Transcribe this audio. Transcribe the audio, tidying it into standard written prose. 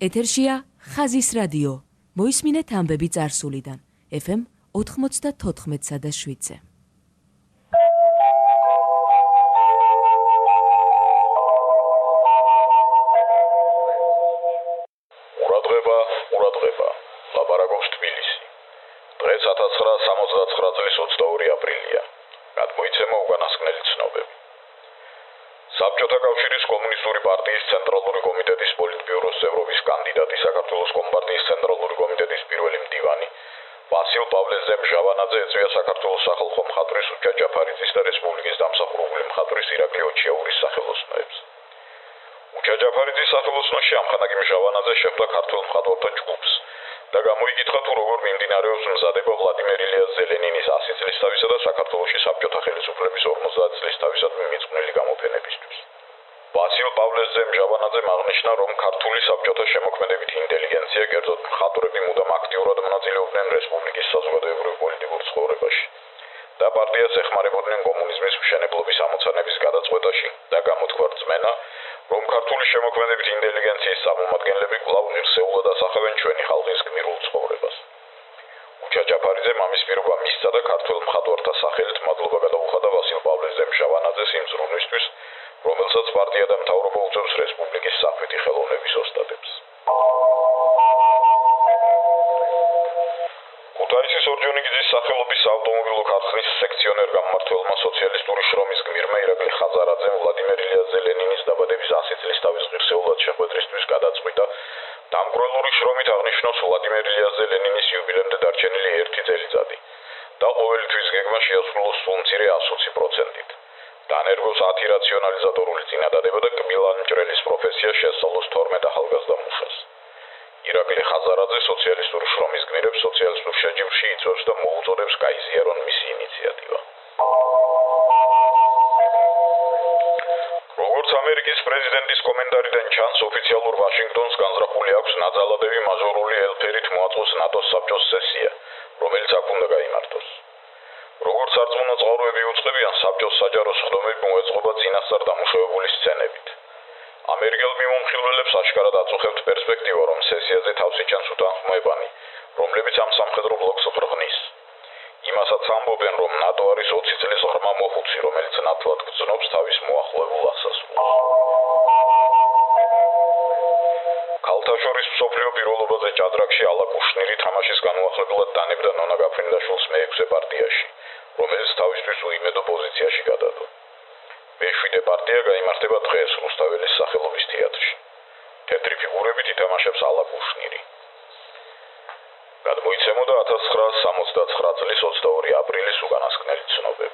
ეთერშია ხაზის რადიო. მოისმინეთ ამბები წარსულიდან. FM 94-სა და 7-ზე. ურადღება. ლაპარაკობს თბილისი. დღეს 1979 წლის 22 აპრილია. გადმოიცემა უკანასკნელი ცნობები. საბჭოთა კავშირის კომუნისტური პარტიის ცენტრალური კომიტეტის პოლიტბიუროს წევრობის კანდიდატი, საქართველოს კომპარტიის ცენტრალური კომიტეტის პირველი მდივანი ვასილ პავლეს მჟავანაძე ეწვია საქართველოს სახალხო მხატვრის უჩა ჯაფარიძის და რესპუბლიკის დამსახურებული მხატვრის ირაკლი ოჩიაურის სახელოსნოებს. უჩა ჯაფარიძის სახელოსნოში ამხანაგი მჟავანაძე შეხვდა ქართველ მხატვართა ჯგუფს და გამოიკითხა თუ როგორ მიმდინარეობს მზადება ვლადიმერ ილიას ზელენინის 100 წლისთავისა და საქართველოში საბჭოთა ხელისუფლების 50 წლისთავისადმი მიძღვნილი გამოფენებისთვის. ვასილ პავლეს მჟავანაძემ აღნიშნა, რომ ქართული საბჭოთა შემოქმედებითი ინტელიგენცია, კერძოდ მხატვრები, მუდამ აქტიურად მონაწილეობდნენ რესპუბლიკის საზოგადოებრივ პოლიტიკურ ცხოვრებაში და პარტიას ეხმარებოდნენ კომუნიზმის მშენებლობის ამოცანების გადაწყვეტაში და გამოთქვა რწმენა, რომ ქართული შემოქმედებითი ინტელიგენციის წარმომადგენლები კვლავ ღირსეულად ასახავენ ჩვენი ხალხის გმირულ ცხოვრებას. უჩა ჯაფარიძემ ამის პირობა მისცა და ქართველ მხატვართა სახელით მადლობა გადაუხადა ვასილ პავლეს მჟავანაძეს იმ ზრუნვისთვის, რომელსაც პარტია და მთავრობა უწევს რესპუბლიკის საქმეთი ხელოვნების ოსტატებს. ქუთაისის ორჯონიკიძის სახელობის საავტომობილო ქარხნის სექციონერ გამმართველმა სოციალისტური შრომის გმირმა ირაკლი ხაზარაძემ ვლადიმერ ილიას ზელენინის დაბადების 100 წლისთავის ღირსეულად შეხვედრისთვის გადაწყვიტა დამკვირვებლური შრომით აღნიშნოს ვლადიმერ ილიას ზელენინის იუბილემდე დარჩენილი 1 წელიწადი და ყოველი თვის გეგმა შეასრულოს სულ მცირე 120%-ით. დაანერგოს 10 რაციონალიზატორული წინადადება და კბილანჭრელის პროფესია შეესწავლოს 12 ახალგაზრდა მუშას. ირაკლი ხაზარაძე სოციალისტური შრომის გმირებს სოციალისტურ შეჯიბრში იწვევს და მოუწოდებს გაიზიარონ მისი ინიციატივა. როგორც ამერიკის პრეზიდენტის კომენტარიდან ჩანს, ოფიციალურ ვაშინგტონს განზრახული აქვს ნაძალადევი მაჟორული ელფერით მოაწყოს ნატოს საბჭოს სესია, რომელიც აქ უნდა გაიმართოს. როგორც სარწმუნო წყაროები უწყებიან, საბჭოს საჯარო სხდომები მოეწყობა წინასწარ დამუშავებული სცენებით. ამერიკელ მიმომხილველებს აშკარად აწუხებთ პერსპექტივა, რომ სესიაზე თავს იჩენს უთანხმოებანი, რომლებიც ამ სამხედრო ბლოკს ბრღნის. იმასაც ამბობენ, რომ ნატო არის 20 წლის ღრმა მოხუცი, რომელიც ნათლად გრძნობს თავის მოახლოებულ ასასრულს. ქალთა შორის მსოფლიო პირველობაზე ჭადრაკში ალა კუშნირი თამაშის განუახლებელად დანებდა ნონა გაფრინდაშვილს მე-6 პარტიაში, რომელიც თავისთვის უიმედო პოზიციაში გადადო. მე-7 პარტია გაიმართება დღეს რუსთაველის სახელობის თეატრში. თეთრი ფიგურებით ითამაშებს ალა კუშნირი. გადმოიცემოდა 1979 წლის 22 აპრილის უკანასკნელი ცნობები.